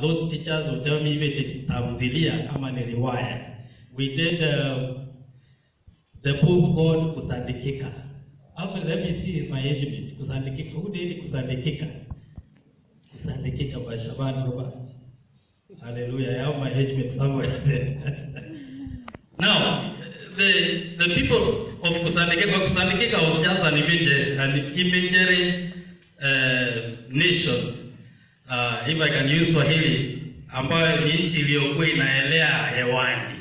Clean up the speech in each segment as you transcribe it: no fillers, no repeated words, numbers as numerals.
those teachers will tell me if it is tamthilia ama ni riwaya. We did the book called Kusandikika. Let me see my age mate. Kusandikika. Who did Kusandikika? Kusandikika by Shaban Robert. Hallelujah. I have my age mate somewhere there. Now, the people of Kusandikika was just an imagery nation. If I can use Swahili, ambayo ni nchi iliyokuwa inaelea hewani.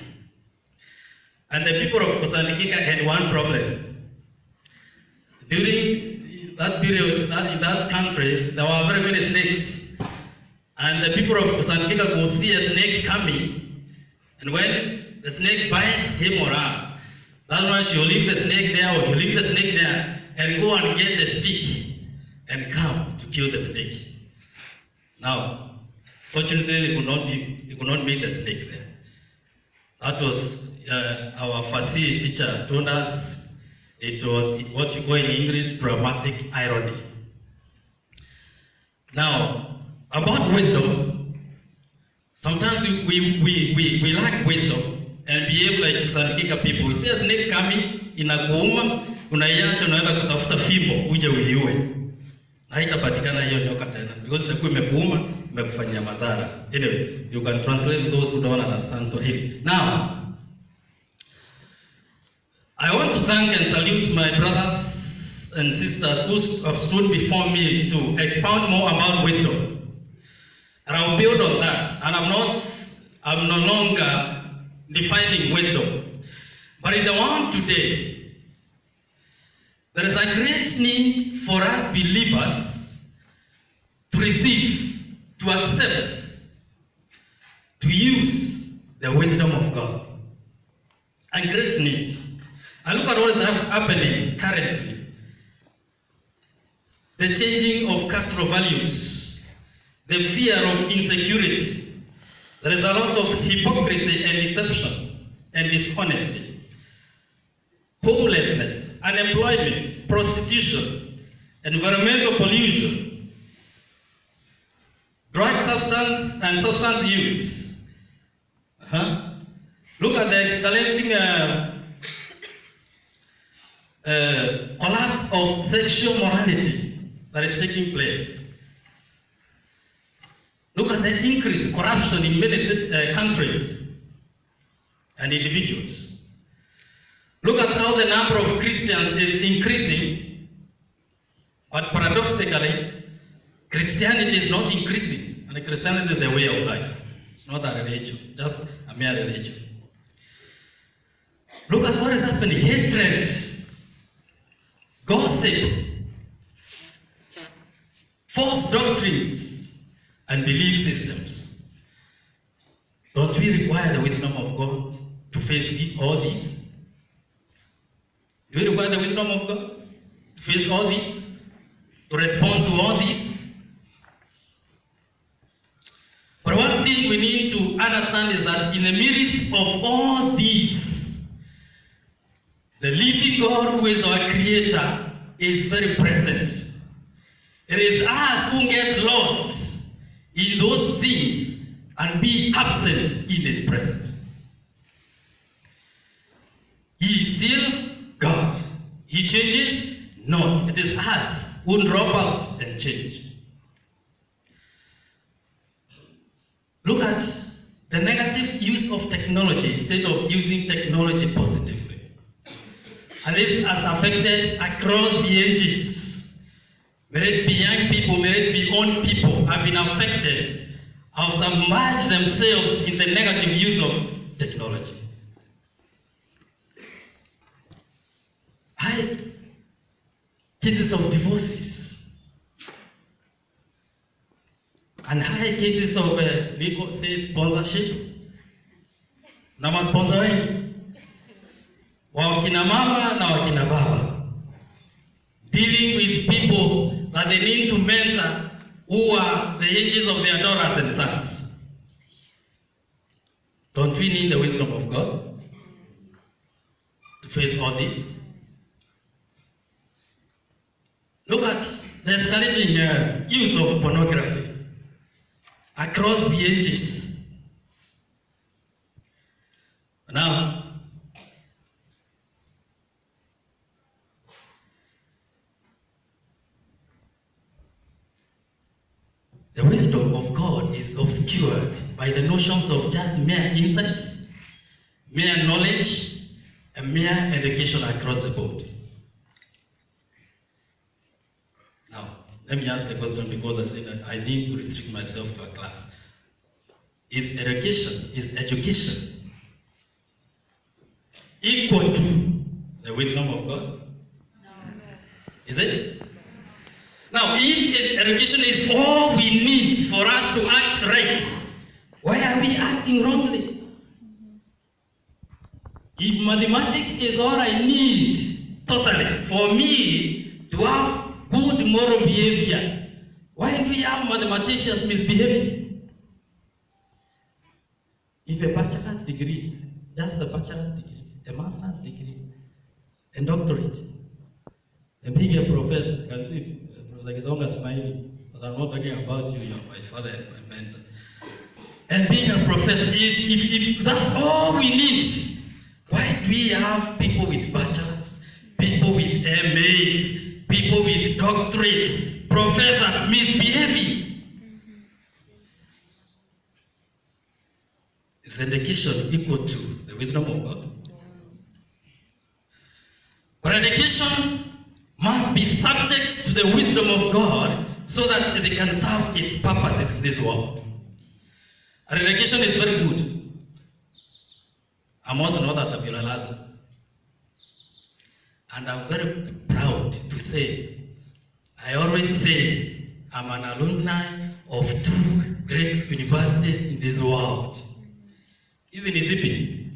And the people of Kusandikika had one problem. During that period, in that country, there were very many snakes. And the people of Kusandikika could see a snake coming. And when the snake bites him or her, that one she will leave the snake there, or he'll leave the snake there, and go and get the stick and come to kill the snake. Now, fortunately, they could not meet the snake there. That was our Farsi teacher told us. It was what you call in English dramatic irony. Now, about wisdom, sometimes we lack wisdom and behave like Kusandikika people. We see a snake coming, inakuuma, unaiacha unaenda kutafuta fimbo uje uiue. Haitapatikana hiyo nyoka tena because ilikuwa imekuuma, imekufanyia madhara. Anyway, you can translate those who don't understand Swahili. Now, I want to thank and salute my brothers and sisters who have stood before me to expound more about wisdom. And I'll build on that. And I'm no longer defining wisdom. But in the world today, there is a great need for us believers to receive, to accept, to use the wisdom of God. A great need. And look at what is happening currently. The changing of cultural values, the fear of insecurity. There is a lot of hypocrisy and deception and dishonesty. Homelessness, unemployment, prostitution, environmental pollution, drug substance and substance use. Look at the escalating collapse of sexual morality that is taking place. Look at the increased corruption in many countries and individuals. Look at how the number of Christians is increasing, but paradoxically, Christianity is not increasing, and Christianity is the way of life. It's not a religion, just a mere religion. Look at what is happening: hatred, gossip, false doctrines, and belief systems. Don't we require the wisdom of God to face all these? Do we require the wisdom of God to face all these? To respond to all these? But one thing we need to understand is that in the midst of all these, the living God, who is our creator, is very present. It is us who get lost in those things and be absent in his presence. He is still God. He changes not. It is us who drop out and change. Look at the negative use of technology instead of using technology positively. And this has affected across the ages. May it be young people, may it be old people have been affected, have submerged themselves in the negative use of technology. High cases of divorces and high cases of we could say sponsorship. Na masponsor wengi wakina mama na wakina baba, dealing with people that they need to mentor who are the ages of their daughters and sons. Don't we need the wisdom of God to face all this? Look at the escalating use of pornography. across the ages. Now, the wisdom of God is obscured by the notions of just mere insight, mere knowledge, and mere education across the board. Now, let me ask a question, because I said that I need to restrict myself to a class. Is education equal to the wisdom of God? No. Is it? Now, if education is all we need for us to act right, why are we acting wrongly? If mathematics is all I need, totally, for me to have good moral behavior, why do we have mathematicians misbehaving? If a bachelor's degree, just a bachelor's degree, a master's degree, a doctorate, and being a professor, you can see Professor Githonga smiling, but I'm not talking about you, you're my father and my mentor. And being a professor is, if that's all we need, why do we have people with bachelors, people with MAs, people with doctorates, professors misbehaving? Is education equal to the wisdom of God? But education must be subject to the wisdom of God so that it can serve its purposes in this world. And education is very good. I'm also not at Abiola Laza. And I'm very proud to say, I always say, I'm an alumni of 2 great universities in this world. Isn't it zippy?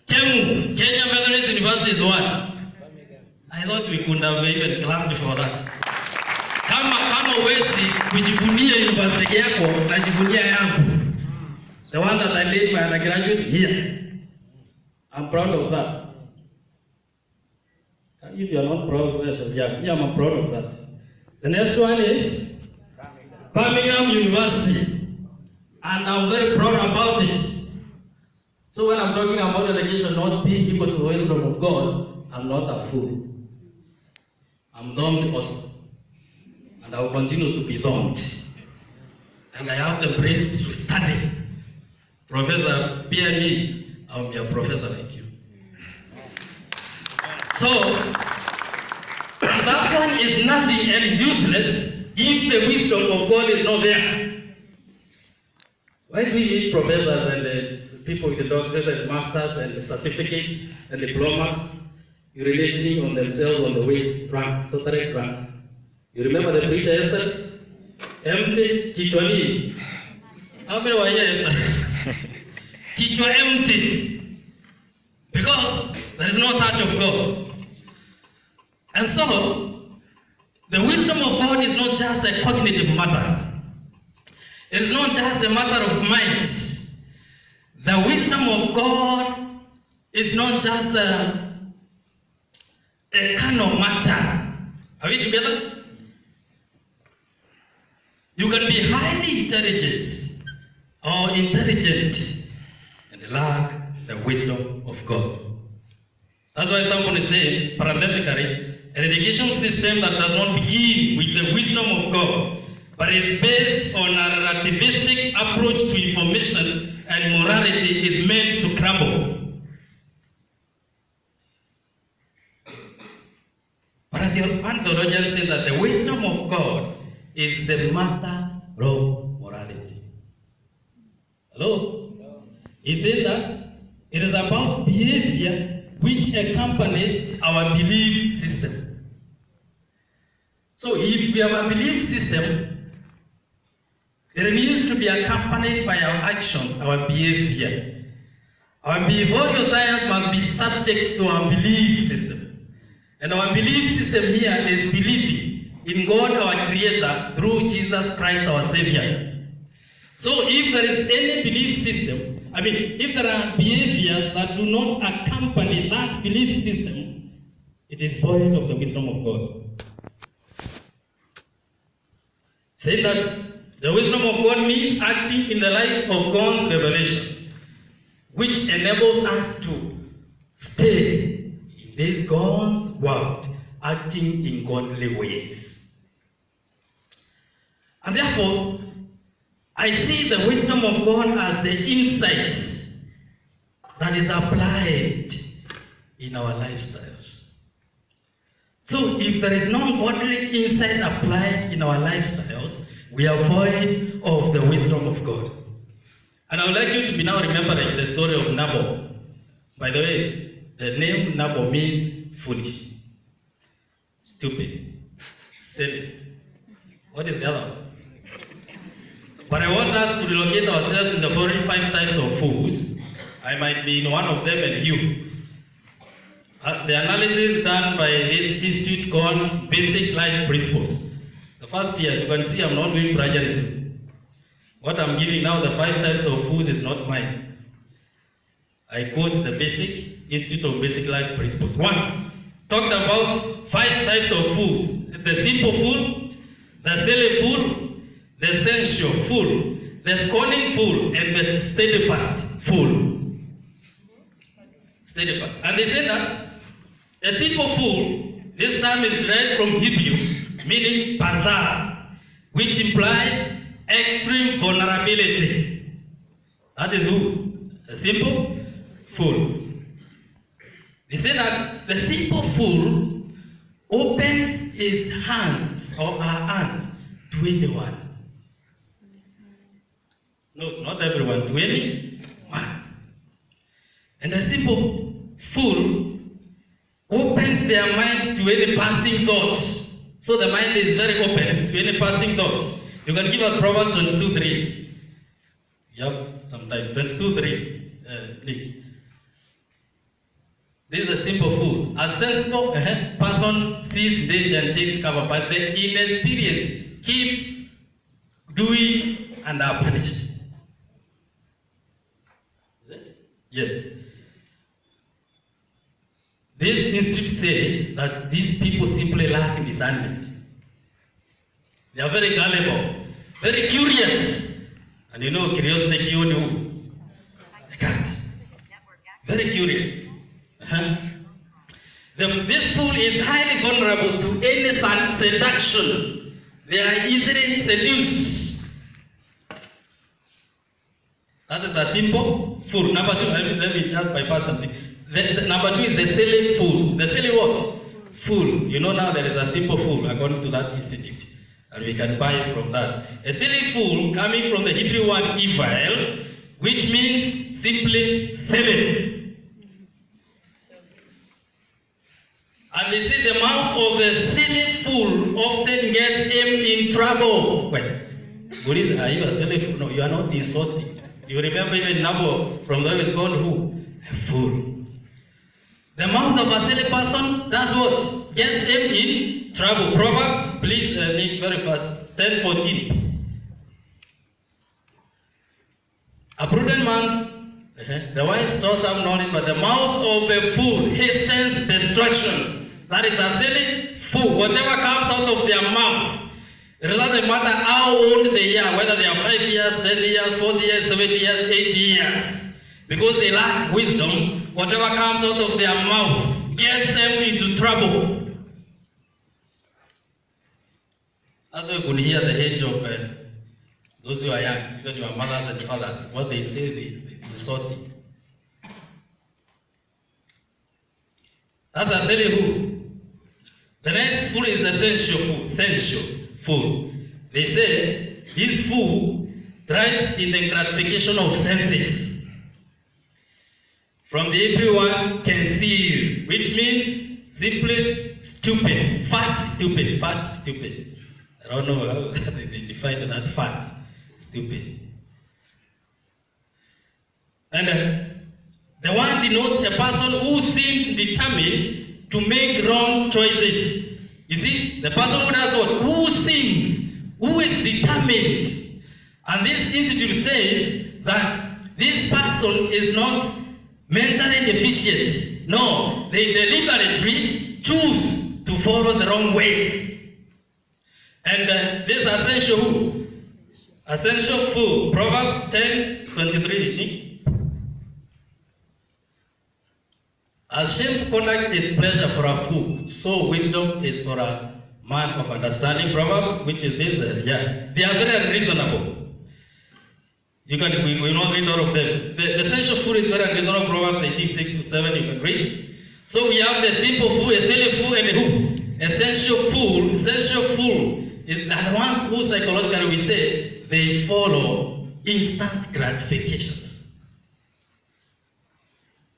KEMU, Kenya Methodist University is one. I thought we could have even clapped for that. Kama wezi kujivunia university yako na jivunia yangu. The one that I did my undergraduate here. I'm proud of that. If you are not proud of that, yeah, I'm proud of that. The next one is Birmingham University. And I'm very proud about it. So when I'm talking about education not being equal to the wisdom of God, I'm not a fool. I'm domed also. And I will continue to be domed. And I have the brains to study. Professor, bear me, I will be a professor like you. So, that one is nothing and is useless if the wisdom of God is not there. Why do we need professors and people with the doctorates and masters and the certificates and diplomas urinating on themselves on the way, drunk, totally drunk? You remember the preacher yesterday? Empty, kichwani. How many were here yesterday? Kichwa empty. Because there is no touch of God. And so, the wisdom of God is not just a cognitive matter. It is not just a matter of mind. The wisdom of God is not just a kind of matter. Are we together? You can be highly intelligent or intelligent and lack the wisdom of God. That's why somebody said, parenthetically, an education system that does not begin with the wisdom of God, but is based on a relativistic approach to information and morality is meant to crumble. But one theologian said that the wisdom of God is the matter of morality. Hello? He said that it is about behavior which accompanies our belief system. So if we have a belief system, it needs to be accompanied by our actions, our behavior. Our behavioral science must be subject to our belief system. And our belief system here is believing in God our Creator through Jesus Christ our Savior. So if there is any belief system, if there are behaviors that do not accompany that belief system, it is void of the wisdom of God. Say that The wisdom of God means acting in the light of God's revelation, which enables us to stay in this God's word, acting in godly ways. And therefore, I see the wisdom of God as the insight that is applied in our lifestyles. So if there is no godly insight applied in our lifestyles, we are void of the wisdom of God. And I would like you to be now remembering the story of Nabal. By the way, the name Nabal means foolish, stupid, silly. What is the other one? But I want us to relocate ourselves in the following 5 types of fools. I might be in one of them and you. The analysis done by this institute called Basic Life Principles. The first year, as you can see, I'm not doing plagiarism. What I'm giving now, the 5 types of fools, is not mine. I quote the Basic Institute of Basic Life Principles. 1, talked about 5 types of fools: the simple fool, the silly fool, the sensual fool, the scorning fool, and the steadfast fool. Steadfast. And they say that a simple fool, this term is derived from Hebrew, meaning pazar, which implies extreme vulnerability. That is who? A simple fool. They say that the simple fool opens his hands or her hands to anyone. No, it's not everyone, to anyone. And a simple fool opens their mind to any passing thought. So the mind is very open to any passing thought. You can give us Proverbs 22:3. You have some time. 22:3. Please. This is a simple fool. A sensible person sees danger and takes cover, but the inexperienced keep doing and are punished. Is it? Yes. This institute says that these people simply lack discernment. They are very gullible, very curious. And you know, curiosity kills who? The cat. Very curious. This fool is highly vulnerable to any seduction. They are easily seduced. That is a simple fool. Number 2, let me just bypass something. Number 2 is the silly fool. The silly what? Fool. You know now there is a simple fool according to that institute. And we can buy from that. A silly fool coming from the Hebrew word evil, which means simply silly. And they say the mouth of a silly fool often gets him in trouble. Wait, what is, are you a silly fool? No, you are not insulting. You remember even Nabal from there is called who? A fool. The mouth of a silly person, that's what? Gets him in trouble. Proverbs, please, Nick, very fast. 10:14. A prudent man, the wise stores up knowledge, but the mouth of a fool hastens destruction. That is a silly fool. Whatever comes out of their mouth, it doesn't matter how old they are, whether they are 5 years, 10 years, 40 years, 70 years, 80 years. Because they lack wisdom, whatever comes out of their mouth gets them into trouble. As we could hear the age of those who are young, even your mothers and fathers, what they say, they sort it. That's a silly fool. The next fool is a sensual fool. They say this fool thrives in the gratification of senses. From the Hebrew word conceal, which means simply stupid, fat, stupid, fat, stupid. I don't know how they define that fat, stupid. And the word denotes a person who seems determined to make wrong choices. You see, the person who does what? Who is determined. And this institute says that this person is not mentally deficient. No, they deliberately choose to follow the wrong ways. And this essential Essential food, Proverbs 10:23. As shameful conduct is pleasure for a fool, so wisdom is for a man of understanding. Proverbs, which is this, they are very unreasonable. We will not read all of them. The essential food is very unreasonable. Proverbs 18:6-7, you can read. So we have the simple food, a silly food, and who? Essential food. Essential food is the ones who psychologically we say they follow instant gratifications.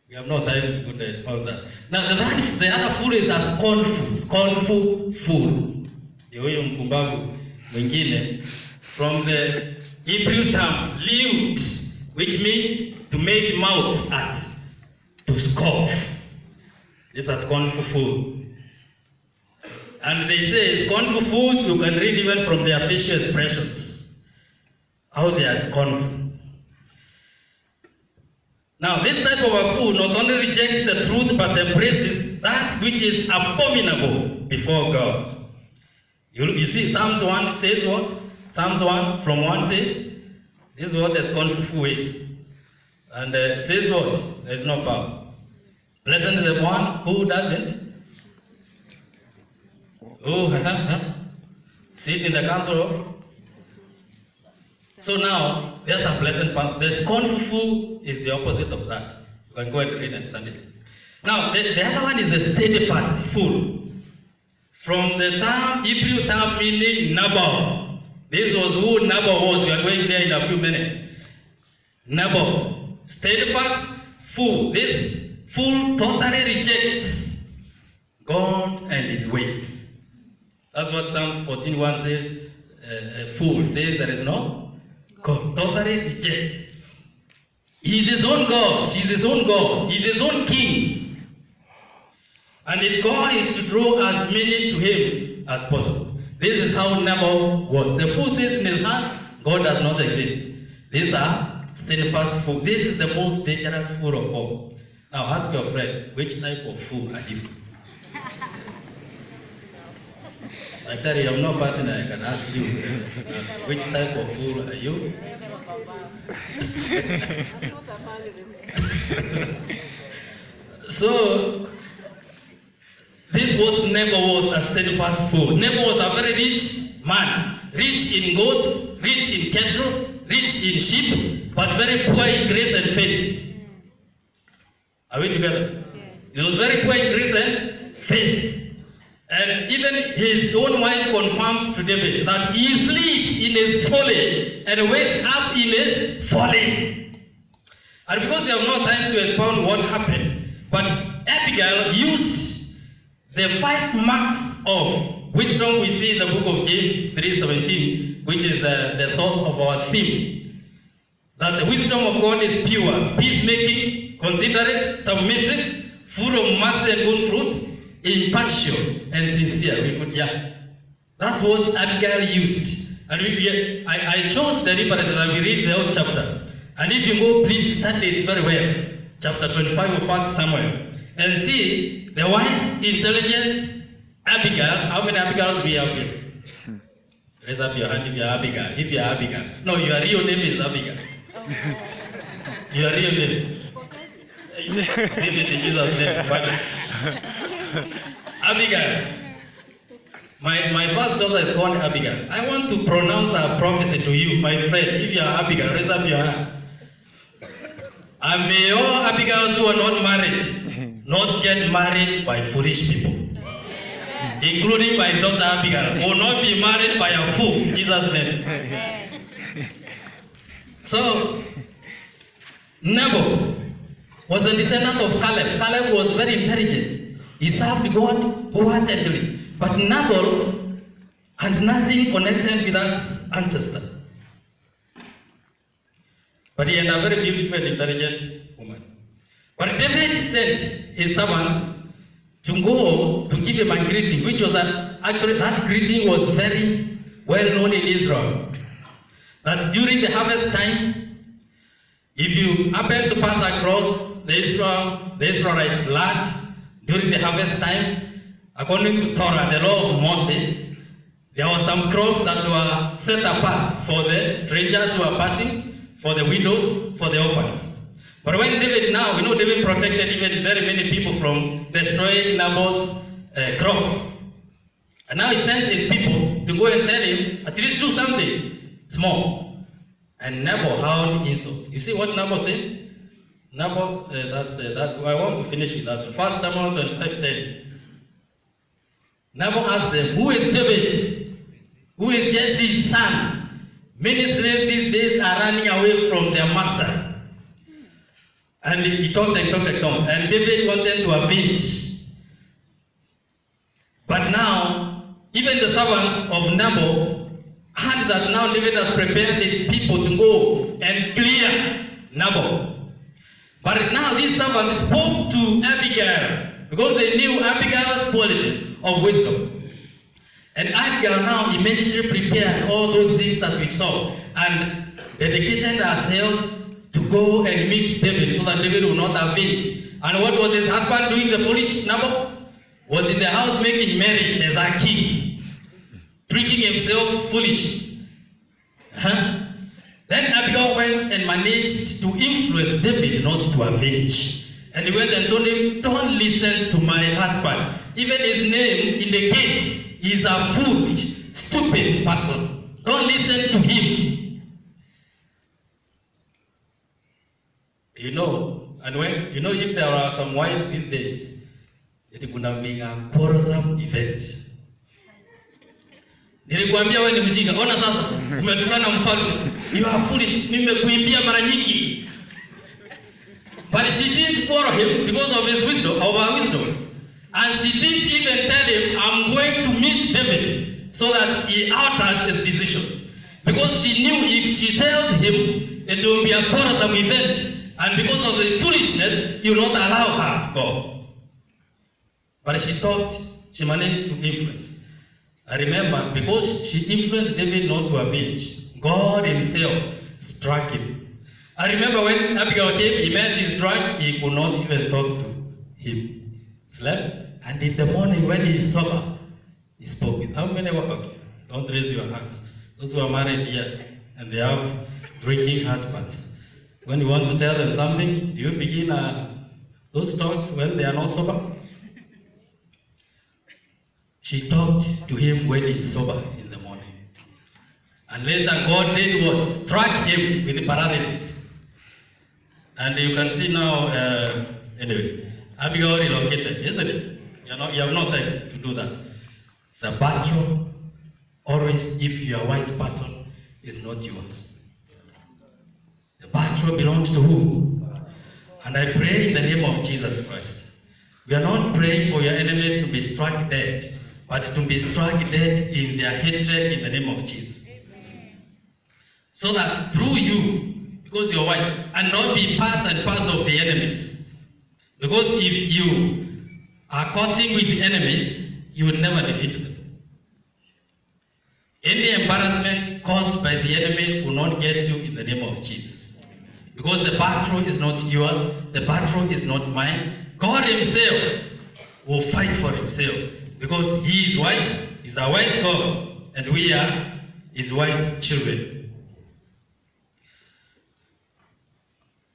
We have no time to go expound that. Now the other food is a scornful food. The huyo mpumbavu mwingine, from the Hebrew term liut, which means to make mouths at, to scoff. This is a scornful food. And they say scornful fools, you can read even from their facial expressions, how they are scornful. Now, this type of a fool not only rejects the truth, but embraces that which is abominable before God. You see, Psalms 1 says what? Psalms 1 from 1 says, this is what the scornful fool is. And says what? There is no power. Pleasant is the one who doesn't. Sit in the council of. So now, there's a pleasant part. The scornful fool is the opposite of that. You can go and read and study it. Now, the other one is the steadfast fool. From the term, Hebrew term meaning Nabal. This was who Nabal was. We are going there in a few minutes. Nabal, steadfast fool. This fool totally rejects God and his ways. That's what Psalms 14:1 says. A fool says there is no God. Totally rejects. He is his own God. She is his own God. He is his own king. And his goal is to draw as many to him as possible. This is how Nabal was. The fool says in his heart, God does not exist. These are steadfast fool. This is the most dangerous fool of all. Now ask your friend, which type of fool are you? Like that, you have no partner, I can ask you, which type of fool are you? So, this is what Nabal was, a steadfast fool. Nabal was a very rich man, rich in goats, rich in cattle, rich in sheep, but very poor in grace and faith. Are we together? Yes. He was very poor in grace and faith. And even his own wife confirmed to David that he sleeps in his folly and wakes up in his folly. And because you have no time to expound what happened, but Abigail used the 5 marks of wisdom we see in the book of James 3:17, which is the source of our theme. That the wisdom of God is pure, peacemaking, considerate, submissive, full of mercy and good fruit, impartial and sincere. That's what Abigail used. And I chose deliberately that we read the whole chapter. And if you go, please study it very well. Chapter 25 of 1 Samuel. And see the wise, intelligent Abigail. How many Abigails we have here? Raise up your hand if you are Abigail. If you are Abigail. No, your real name is Abigail. Your real name. Jesus' name. Abigail. My first daughter is called Abigail. I want to pronounce a prophecy to you, my friend. If you are Abigail, raise up your hand. And may all Abigails who are not married not get married by foolish people. Including my daughter Abigail, will not be married by a fool. In Jesus' name. So, Nabal was the descendant of Caleb. Caleb was very intelligent. He served God wholeheartedly. But Nabal had nothing connected with that ancestor. But he had a very beautiful and intelligent woman. But David sent his servants to go to give him a greeting, which was actually that greeting was very well known in Israel. That during the harvest time, if you happen to pass across the Israelites' land during the harvest time, according to Torah, the law of Moses, There were some crops that were set apart for the strangers who were passing, for the widows, for the orphans. But when David now, David protected even very many people from destroying Naboth's crops. And now he sent his people to go and tell him, at least do something small. And Naboth howled insult. You see what Naboth said? Naboth, I want to finish with that one. 1 Samuel 25:10. Naboth asked them, who is David? Who is Jesse's son? Many slaves these days are running away from their master. And he talked and talked and talked. And David wanted to avenge. But now, even the servants of Naboth heard that now David has prepared his people to go and clear Naboth. But now these servants spoke to Abigail because they knew Abigail's qualities of wisdom. And Abigail now immediately prepared all those things that we saw and dedicated herself to go and meet David so that David will not avenge. And what was his husband doing, the foolish Naboth? Was in the house making merry as a king, drinking himself foolish. Then Abigail went and managed to influence David not to avenge. And he went and told him, don't listen to my husband. Even his name indicates he's a foolish, stupid person. Don't listen to him. And when, if there are some wives these days, it could have been a quarrelsome event. Nilikuambia wewe ni mjinga. Ona sasa, umetukana mfalme. You are foolish. Nimekuimbia mara nyingi. But she didn't quarrel him because of his wisdom, of her wisdom. And she didn't even tell him, I'm going to meet David, so that he alters his decision. Because she knew if she tells him, it will be a quarrelsome event. And because of the foolishness, he will not allow her to go. But she thought she managed to influence. I remember, because she influenced David not to avenge, God himself struck him. I remember when Abigail came, he met his drug, he could not even talk to him. Slept, and in the morning when he is sober, he spoke with. How many were okay? Don't raise your hands. Those who are married yet, and they have drinking husbands. When you want to tell them something, do you begin those talks when they are not sober? She talked to him when he's sober in the morning. And later God did what? Struck him with paralysis. And you can see now, anyway, Abigail relocated, isn't it? You have no time to do that. The battle, always, if you are a wise person, is not yours. The battle belongs to who? And I pray in the name of Jesus Christ. We are not praying for your enemies to be struck dead, but to be struck dead in their hatred in the name of Jesus. So that through you, because you're wise, and not be part and parcel of the enemies. Because if you are courting with the enemies, you will never defeat them. Any embarrassment caused by the enemies will not get you in the name of Jesus. Because the battle is not yours, the battle is not mine. God himself will fight for himself. Because he is wise, he's a wise God, and we are his wise children.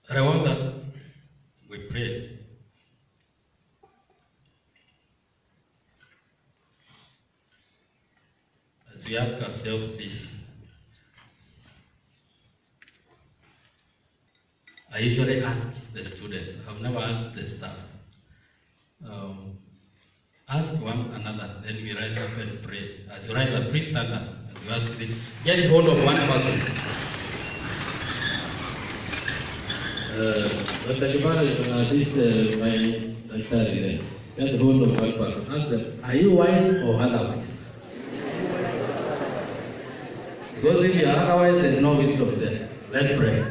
And I want us, we pray. As we ask ourselves this, I usually ask the students, I've never asked the staff. Ask one another, then we rise up and pray. As you rise up, please stand up. As you ask this, get hold of one person. Dr. Kibara is going to assist my daktari there. Get hold of one person. Ask them, are you wise or otherwise? Because if you are otherwise, there is no wisdom there. Let's pray.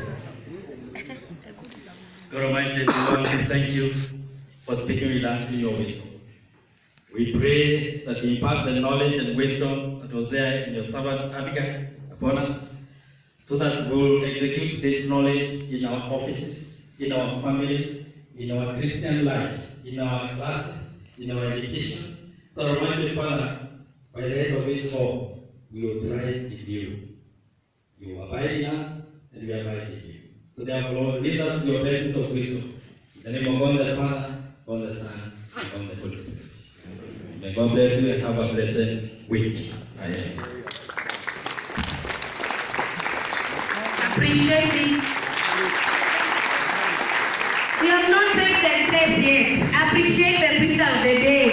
God Almighty, Lord, thank you for speaking with us in your wisdom. We pray that you impart the knowledge and wisdom that was there in your servant Abigail upon us, so that we will execute this knowledge in our offices, in our families, in our Christian lives, in our classes, in our education. So, Almighty Father, by the end of it all, we will thrive in you. You abide in us, and we abide in you. So therefore, Lord, lead us to your blessings of wisdom. In the name of God the Father, God the Son, and God the Holy Spirit. May God bless you and have a blessed week. Amen. Appreciate it. We have not taken the test yet. Appreciate the picture of the day.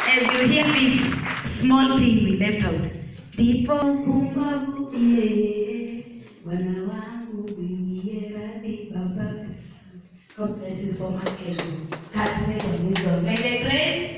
As you hear this small thing we left out. Ndipo kumbavu wana wangu bingie radhi baba. God bless you so much. May the grace